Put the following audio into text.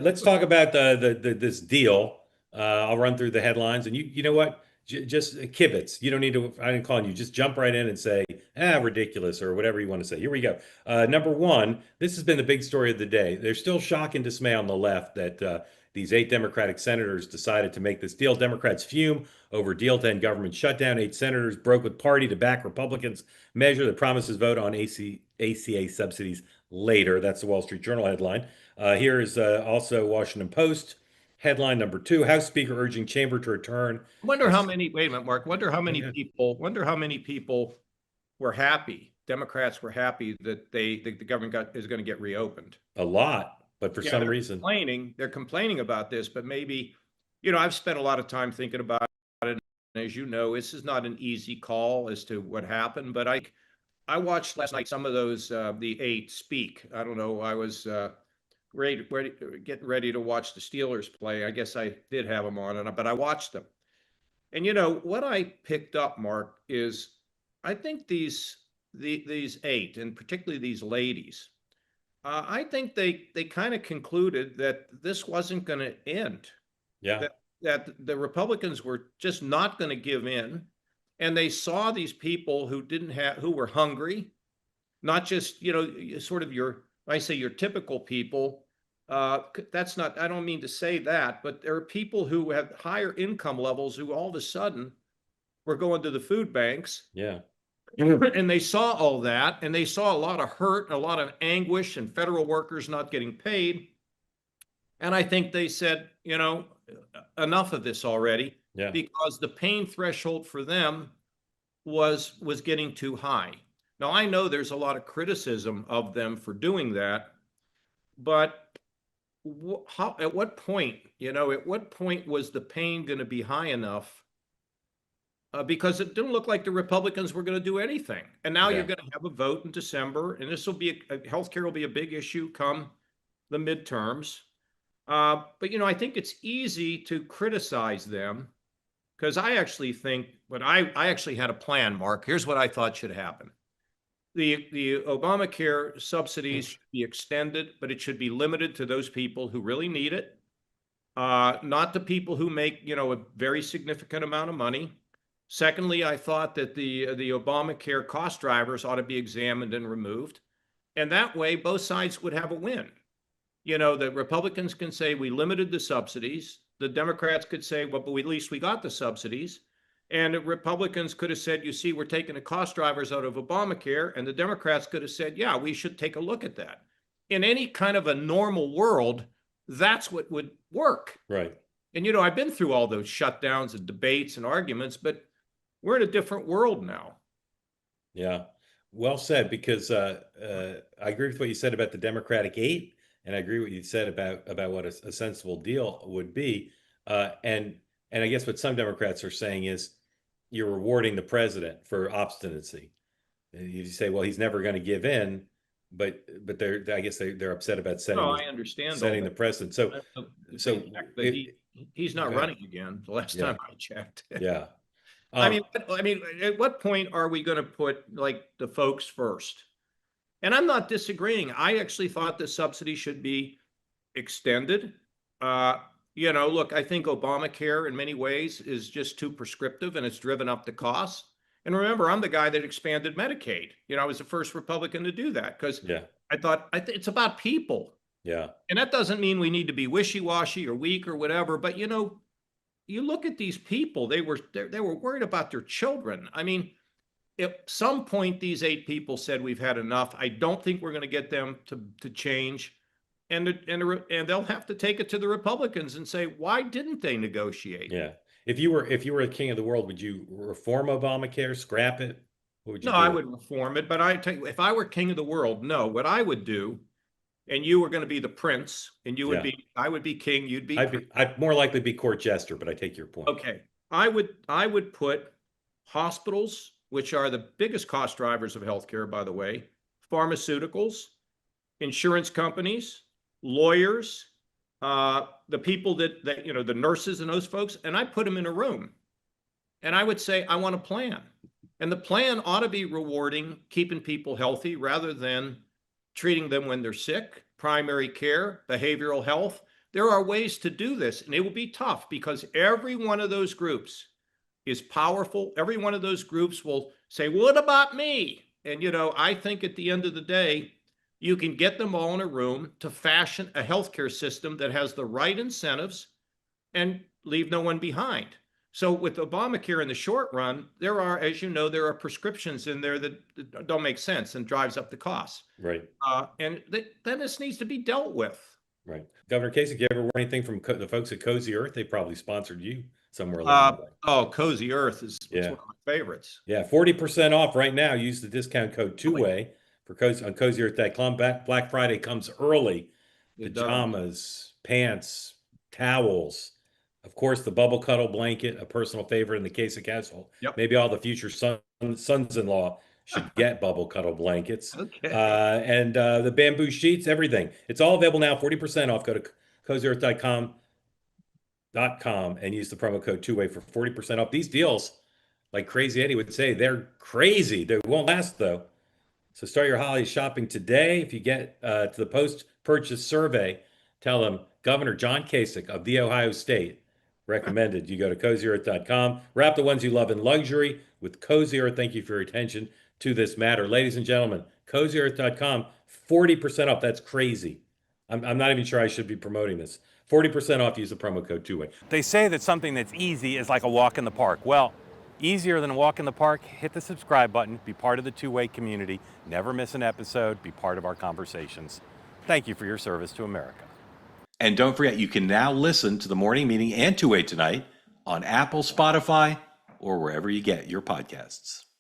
let's talk about this deal. I'll run through the headlines, and you know what? Just kibitz. You don't need to. I didn't call on you. Just jump right in and say, ridiculous, or whatever you want to say. Here we go. Number one, this has been the big story of the day. There's still shock and dismay on the left that these 8 Democratic senators decided to make this deal. Democrats fume over deal to end government shutdown. 8 senators broke with party to back Republicans measure that promises vote on ACA subsidies later. That's the Wall Street Journal headline. Here is also Washington Post headline number two: House Speaker urging chamber to return. Wonder how As, many, wait a minute, Mark, wonder how many yeah, wonder how many people were happy, Democrats were happy that the government is going to get reopened. a lot, but for Yeah, some reason, they're complaining about this, but maybe, I've spent a lot of time thinking about it. And as you know, this is not an easy call as to what happened, but I watched last night some of those, the 8 speak. I don't know, I was getting ready to watch the Steelers play. I guess I did have them on, but I watched them. And what I picked up, Mark, is I think these 8, and particularly these ladies, I think they kind of concluded that this wasn't going to end. yeah, That the Republicans were just not going to give in, and they saw these people who were hungry, not just sort of I say your typical people. That's not, I don't mean to say that, but there are people who have higher income levels who all of a sudden were going to the food banks. yeah, And they saw all that, and they saw a lot of hurt and a lot of anguish and federal workers not getting paid. And I think they said, enough of this already, yeah. because the pain threshold for them was getting too high. Now, I know there's a lot of criticism of them for doing that, but at what point, was the pain going to be high enough? Because it didn't look like the Republicans were going to do anything. And now Yeah. you're going to have a vote in December, and this will be healthcare will be a big issue come the midterms. But I think it's easy to criticize them, because I actually think, but I actually had a plan, Mark. Here's what I thought should happen. The Obamacare subsidies should be extended, but it should be limited to those people who really need it, not the people who make a very significant amount of money. Secondly, I thought that the Obamacare cost drivers ought to be examined and removed, and that way both sides would have a win. The Republicans can say we limited the subsidies. The Democrats could say, well, but at least we got the subsidies. And the Republicans could have said, you see, we're taking the cost drivers out of Obamacare. And the Democrats could have said, yeah, we should take a look at that. In any kind of a normal world, that's what would work. Right. And, I've been through all those shutdowns and debates and arguments, but we're in a different world now. Yeah. Well said, because I agree with what you said about the Democratic 8, and I agree with what you said about what a sensible deal would be. And I guess what some Democrats are saying is you're rewarding the president for obstinacy. You say, well, he's never going to give in, but I guess they're upset about I understand setting the precedent. So he's not running again. The last time I checked. Yeah. I mean, at what point are we going to put like the folks first? And I'm not disagreeing. I actually thought the subsidy should be extended. Look, I think Obamacare in many ways is just too prescriptive, and it's driven up the costs. And remember, I'm the guy that expanded Medicaid. I was the first Republican to do that, because I thought it's about people. Yeah. And that doesn't mean we need to be wishy-washy or weak or whatever. But, you look at these people, they were worried about their children. I mean, at some point, these 8 people said, we've had enough. I don't think we're going to get them to change. And they'll have to take it to the Republicans and say, why didn't they negotiate? Yeah. If you were the king of the world, would you reform Obamacare, scrap it? What would you do? I would reform it. But I tell you, if I were king of the world, no, what I would do, and you were going to be the prince, and you would be, I would be king, you'd be. I'd more likely be court jester, but I take your point. Okay. I would put hospitals, which are the biggest cost drivers of healthcare, by the way, pharmaceuticals, insurance companies, lawyers, the people that the nurses and those folks, and I put them in a room, and I would say, I want a plan. And the plan ought to be rewarding keeping people healthy rather than treating them when they're sick, primary care, behavioral health. there are ways to do this, and it will be tough because every one of those groups is powerful. Every one of those groups will say, what about me? And, I think at the end of the day, you can get them all in a room to fashion a healthcare system that has the right incentives and leave no one behind. So with Obamacare in the short run, there are, as you know, there are prescriptions in there that don't make sense and drives up the costs. Right. Then this needs to be dealt with. Right. Governor Kasich, you ever heard anything from the folks at Cozy Earth? They probably sponsored you somewhere along the way. Cozy Earth is one of my favorites. Yeah, 40% off right now. Use the discount code two-way for on CozyEarth.com. Black Friday comes early. Pajamas, pants, towels, of course, the bubble cuddle blanket, a personal favorite in the Kasich household. Yep. Maybe all the future sons-in-law should get bubble cuddle blankets. Okay. And the bamboo sheets, everything. It's all available now, 40% off. Go to CozyEarth.com and use the promo code two-way for 40% off. These deals, like Crazy Eddie would say, they're crazy. They won't last, though. So start your holiday shopping today. If you get to the post-purchase survey, tell them Governor John Kasich of the Ohio State recommended you go to CozyEarth.com. Wrap the ones you love in luxury with Cozy Earth. Thank you for your attention to this matter. Ladies and gentlemen, CozyEarth.com, 40% off. That's crazy. I'm not even sure I should be promoting this. 40% off. Use the promo code two-way. They say that something that's easy is like a walk in the park. Well, easier than a walk in the park, hit the subscribe button, be part of the two-way community, never miss an episode, be part of our conversations. Thank you for your service to America. And don't forget, you can now listen to the morning meeting and two-way tonight on Apple, Spotify, or wherever you get your podcasts.